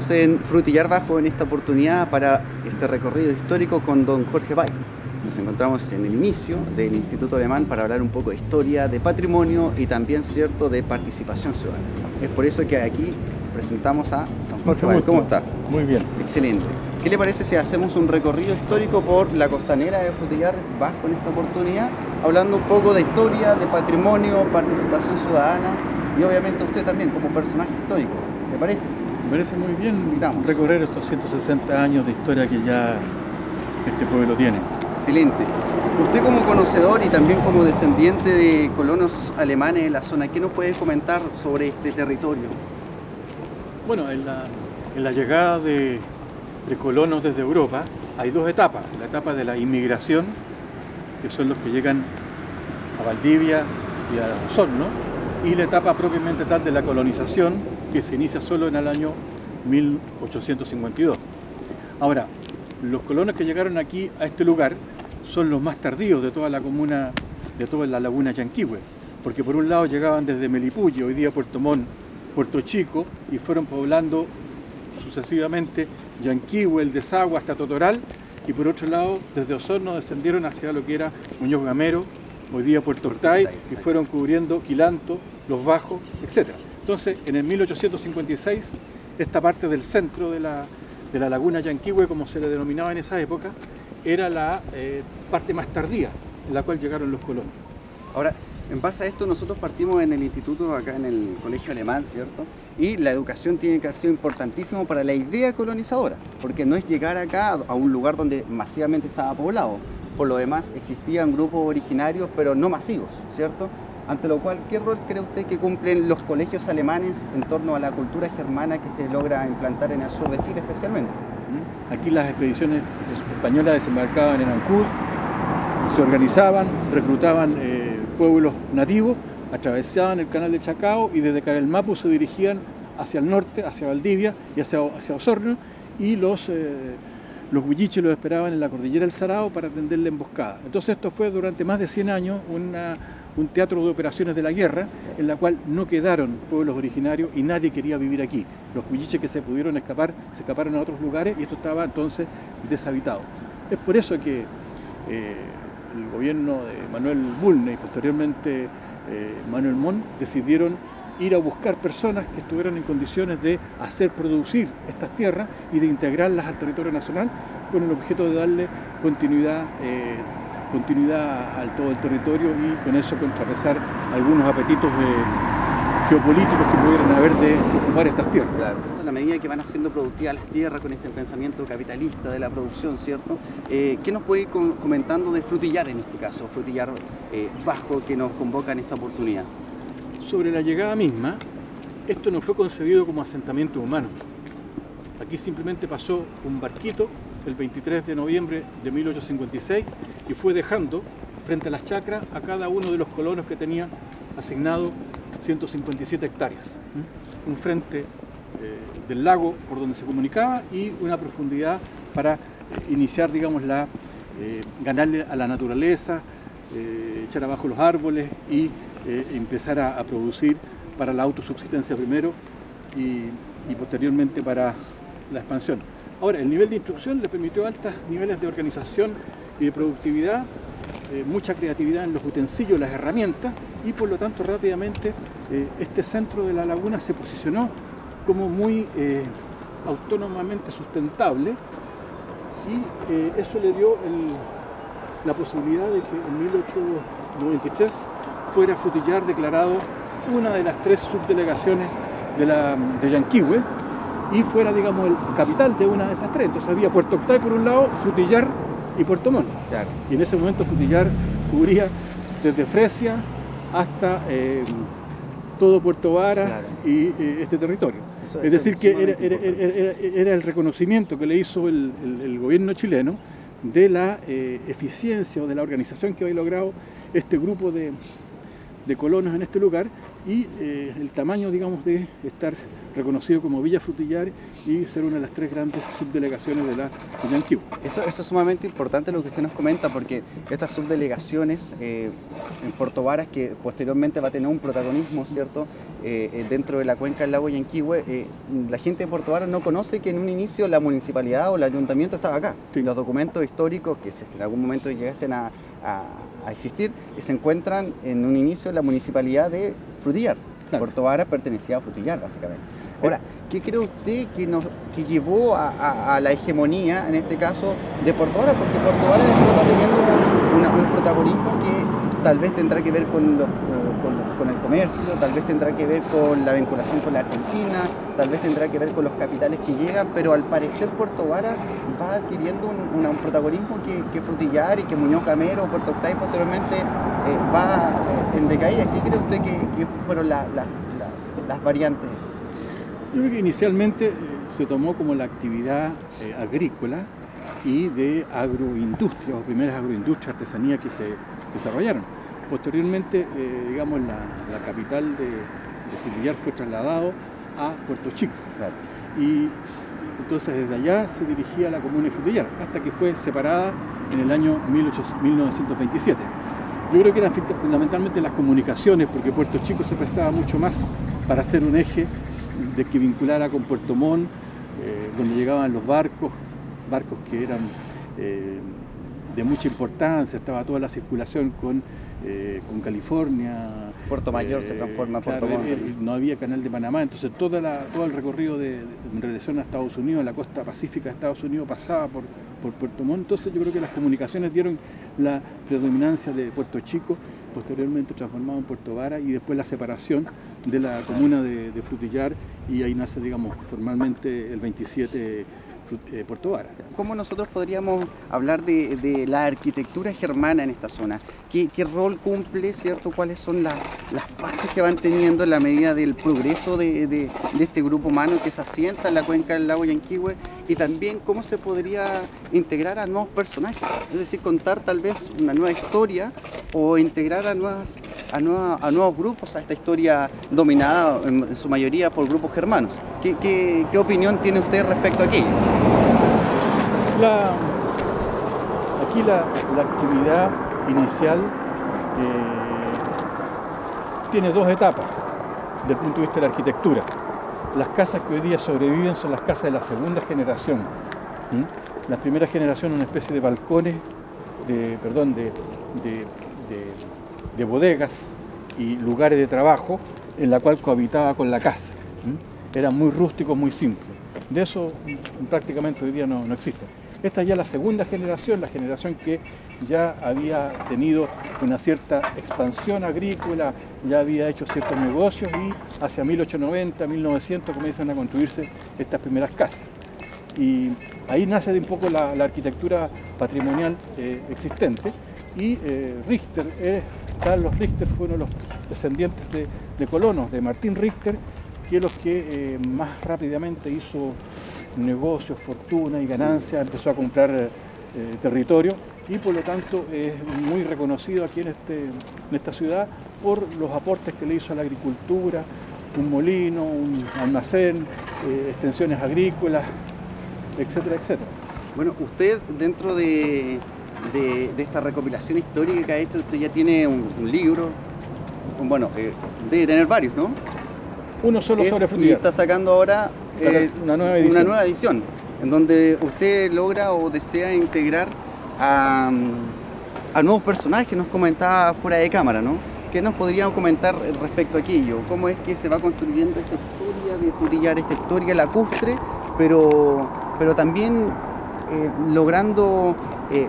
Estamos en Frutillar Bajo en esta oportunidad para este recorrido histórico con don Jorge Bay. Nos encontramos en el inicio del Instituto Alemán para hablar un poco de historia, de patrimonio y también, cierto, de participación ciudadana. Es por eso que aquí presentamos a don Jorge Bay. ¿Cómo está? Muy bien. Excelente. ¿Qué le parece si hacemos un recorrido histórico por la costanera de Frutillar Bajo en esta oportunidad, hablando un poco de historia, de patrimonio, participación ciudadana y obviamente usted también como personaje histórico? ¿Le parece? Me parece muy bien recorrer estos 160 años de historia que ya este pueblo tiene. Excelente. Usted como conocedor y también como descendiente de colonos alemanes de la zona, ¿qué nos puede comentar sobre este territorio? Bueno, en la llegada de colonos desde Europa hay dos etapas. La etapa de la inmigración, que son los que llegan a Valdivia y a Osorno, y la etapa propiamente tal de la colonización, que se inicia solo en el año 1852. Ahora, los colonos que llegaron aquí a este lugar son los más tardíos de toda la comuna, de toda la laguna Yanquihue, porque por un lado llegaban desde Melipulli, hoy día Puerto Montt, Puerto Chico, y fueron poblando sucesivamente Yanquihue, el Desagua hasta Totoral, y por otro lado desde Osorno descendieron hacia lo que era Muñoz Gamero, hoy día Puerto Ortay, y fueron cubriendo Quilanto, Los Bajos, etc. Entonces, en el 1856, esta parte del centro de la laguna Yanquihue, como se le denominaba en esa época, era la parte más tardía en la cual llegaron los colonos. Ahora, en base a esto, nosotros partimos en el instituto, acá en el colegio alemán, ¿cierto? Y la educación tiene que haber sido importantísimo para la idea colonizadora, porque no es llegar acá a un lugar donde masivamente estaba poblado. Por lo demás, existían grupos originarios, pero no masivos, ¿cierto? Ante lo cual, ¿qué rol cree usted que cumplen los colegios alemanes en torno a la cultura germana que se logra implantar en el sur de Chile especialmente? Aquí las expediciones españolas desembarcaban en Ancud, se organizaban, reclutaban pueblos nativos, atravesaban el canal de Chacao y desde Carelmapu se dirigían hacia el norte, hacia Valdivia y hacia Osorno, y los huilliches los esperaban en la cordillera del Sarao para atender la emboscada. Entonces esto fue durante más de 100 años un teatro de operaciones de la guerra en la cual no quedaron pueblos originarios y nadie quería vivir aquí. Los huilliches que se pudieron escapar, se escaparon a otros lugares y esto estaba entonces deshabitado. Es por eso que el gobierno de Manuel Bulnes y posteriormente Manuel Montt decidieron ir a buscar personas que estuvieran en condiciones de hacer producir estas tierras y de integrarlas al territorio nacional con el objeto de darle continuidad a todo el territorio y con eso contrapesar algunos apetitos geopolíticos que pudieran haber de ocupar estas tierras. Claro, a la medida que van haciendo productivas las tierras con este pensamiento capitalista de la producción, ¿cierto? ¿Qué nos puede ir comentando de Frutillar en este caso, Frutillar Bajo, que nos convoca en esta oportunidad? Sobre la llegada misma, esto no fue concebido como asentamiento humano. Aquí simplemente pasó un barquito el 23 de noviembre de 1856 y fue dejando frente a las chacras a cada uno de los colonos que tenían asignado 157 hectáreas. Un frente del lago por donde se comunicaba y una profundidad para iniciar, digamos, ganarle a la naturaleza, echar abajo los árboles y empezar a producir para la autosubsistencia primero y posteriormente para la expansión. Ahora, el nivel de instrucción le permitió altos niveles de organización y de productividad, mucha creatividad en los utensilios, las herramientas, y por lo tanto rápidamente este centro de la laguna se posicionó como muy autónomamente sustentable y eso le dio la posibilidad de que en 1893 fuera Frutillar declarado una de las 3 subdelegaciones de Yanquihue y fuera, digamos, el capital de una de esas 3. Entonces había Puerto Octay por un lado, Frutillar y Puerto Montt. Claro. Y en ese momento Frutillar cubría desde Fresia hasta todo Puerto Vara, claro, y este territorio. Es decir, que era el reconocimiento que le hizo el gobierno chileno de la eficiencia o de la organización que había logrado este grupo de colonos en este lugar y el tamaño, digamos, de estar reconocido como Villa Frutillar y ser una de las 3 grandes subdelegaciones de la Yanquihue. Eso es sumamente importante lo que usted nos comenta, porque estas subdelegaciones en Puerto Varas, que posteriormente va a tener un protagonismo, ¿cierto?, dentro de la cuenca del lago Yanquihue, la gente de Puerto Varas no conoce que en un inicio la municipalidad o el ayuntamiento estaba acá. Sí. Los documentos históricos que en algún momento llegasen a existir se encuentran en un inicio en la municipalidad de Frutillar. Claro. Puerto Varas pertenecía a Frutillar, básicamente. Ahora, ¿qué cree usted que llevó a la hegemonía, en este caso, de Puerto Varas? Porque Puerto Varas está teniendo un protagonismo que tal vez tendrá que ver con el comercio, tal vez tendrá que ver con la vinculación con la Argentina, tal vez tendrá que ver con los capitales que llegan, pero al parecer Puerto Varas va adquiriendo un protagonismo que Frutillar y que Muñoz Camero, Puerto Octay posteriormente va en decaída. ¿Qué cree usted que fueron las variantes? Yo creo que inicialmente se tomó como la actividad agrícola y de agroindustria, o primeras agroindustrias, artesanía que se desarrollaron. Posteriormente, digamos, la capital de Frutillar fue trasladado a Puerto Chico. Claro. Y entonces desde allá se dirigía a la comuna de Frutillar, hasta que fue separada en el año 1927. Yo creo que eran fundamentalmente las comunicaciones, porque Puerto Chico se prestaba mucho más para hacer un eje de que vinculara con Puerto Montt, donde llegaban los barcos que eran de mucha importancia, estaba toda la circulación con California. Puerto Mayor se transforma en Puerto Montt. No había canal de Panamá, entonces todo el recorrido en relación a Estados Unidos, la costa pacífica de Estados Unidos pasaba por Puerto Montt. Entonces yo creo que las comunicaciones dieron la predominancia de Puerto Chico, posteriormente transformado en Puerto Varas, y después la separación de la comuna de Frutillar, y ahí nace, digamos, formalmente el 27 Puerto Varas. ¿Cómo nosotros podríamos hablar de la arquitectura germana en esta zona? ¿Qué rol cumple, cierto? ¿Cuáles son las fases que van teniendo en la medida del progreso de este grupo humano que se asienta en la cuenca del lago Yanquihue? Y también cómo se podría integrar a nuevos personajes, es decir, contar tal vez una nueva historia o integrar a nuevos grupos a esta historia dominada en su mayoría por grupos germanos. ¿Qué opinión tiene usted respecto a aquello? Aquí la actividad inicial tiene 2 etapas desde el punto de vista de la arquitectura. Las casas que hoy día sobreviven son las casas de la segunda generación. La primera generación, una especie de balcones, de bodegas y lugares de trabajo en la cual cohabitaba con la casa. Eran muy rústicos, muy simples. De eso prácticamente hoy día no existe. Esta es ya la segunda generación, la generación que ya había tenido una cierta expansión agrícola, ya había hecho ciertos negocios, y hacia 1890, 1900 comienzan a construirse estas primeras casas. Y ahí nace de un poco la arquitectura patrimonial existente, y Carlos Richter fue uno de los descendientes de colonos, de Martín Richter, que es los que más rápidamente hizo negocios, fortuna y ganancia, empezó a comprar territorio, y por lo tanto es muy reconocido aquí en esta ciudad por los aportes que le hizo a la agricultura, un molino, un almacén, extensiones agrícolas, etcétera, etcétera. Bueno, usted dentro de esta recopilación histórica que ha hecho, usted ya tiene un libro, bueno, debe tener varios, ¿no? Uno solo sobre Frutillar. Y está sacando ahora una nueva edición, en donde usted logra o desea integrar a nuevos personajes. Nos comentaba fuera de cámara, ¿no? ¿Qué nos podrían comentar respecto a aquello? ¿Cómo es que se va construyendo esta historia de Frutillar, esta historia lacustre, pero también logrando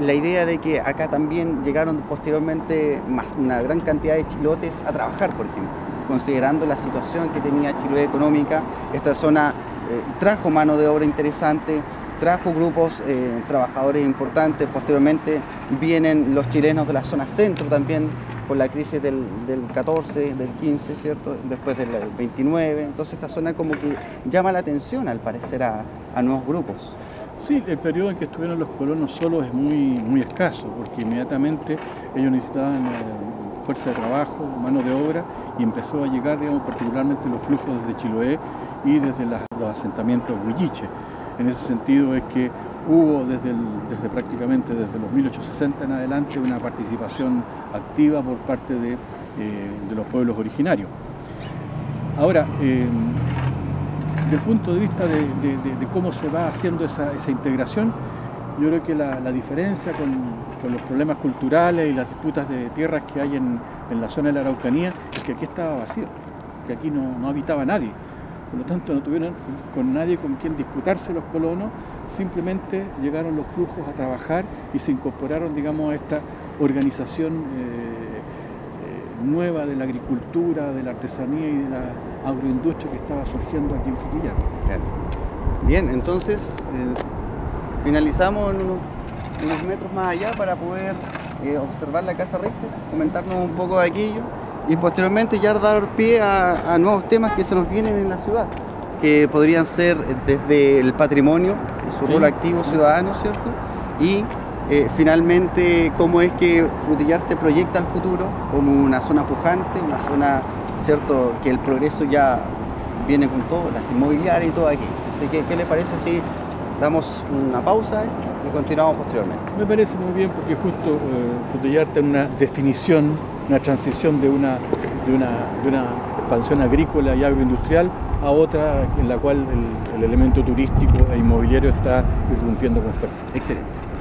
la idea de que acá también llegaron posteriormente una gran cantidad de chilotes a trabajar, por ejemplo? Considerando la situación que tenía Chiloé económica, esta zona trajo mano de obra interesante, trajo grupos trabajadores importantes. Posteriormente vienen los chilenos de la zona centro también, con la crisis del 14, del 15, ¿cierto? Después del 29, entonces esta zona como que llama la atención al parecer a nuevos grupos. Sí, el periodo en que estuvieron los colonos solos es muy escaso, porque inmediatamente ellos necesitaban fuerza de trabajo, mano de obra, y empezó a llegar, digamos, particularmente los flujos desde Chiloé y desde los asentamientos huilliche. En ese sentido es que hubo prácticamente desde los 1860 en adelante una participación activa por parte de los pueblos originarios. Ahora, desde el punto de vista de cómo se va haciendo esa integración, yo creo que la diferencia con los problemas culturales y las disputas de tierras que hay en la zona de la Araucanía es que aquí estaba vacío, que aquí no habitaba nadie. Por lo tanto, no tuvieron con nadie con quien disputarse los colonos, simplemente llegaron los flujos a trabajar y se incorporaron, digamos, a esta organización nueva de la agricultura, de la artesanía y de la agroindustria que estaba surgiendo aquí en Frutillar. Bien, entonces finalizamos en unos metros más allá para poder observar la Casa Richter, comentarnos un poco de aquello y posteriormente ya dar pie a nuevos temas que se nos vienen en la ciudad, que podrían ser desde el patrimonio y su rol activo ciudadano, ¿cierto? Y finalmente cómo es que Frutillar se proyecta al futuro como una zona pujante, una zona, ¿cierto?, que el progreso ya viene con todo, las inmobiliarias y todo aquí. Así que, ¿qué le parece si damos una pausa y continuamos posteriormente? Me parece muy bien porque justo Frutillar tiene una definición, una transición de una expansión agrícola y agroindustrial a otra en la cual el elemento turístico e inmobiliario está irrumpiendo con fuerza. Excelente.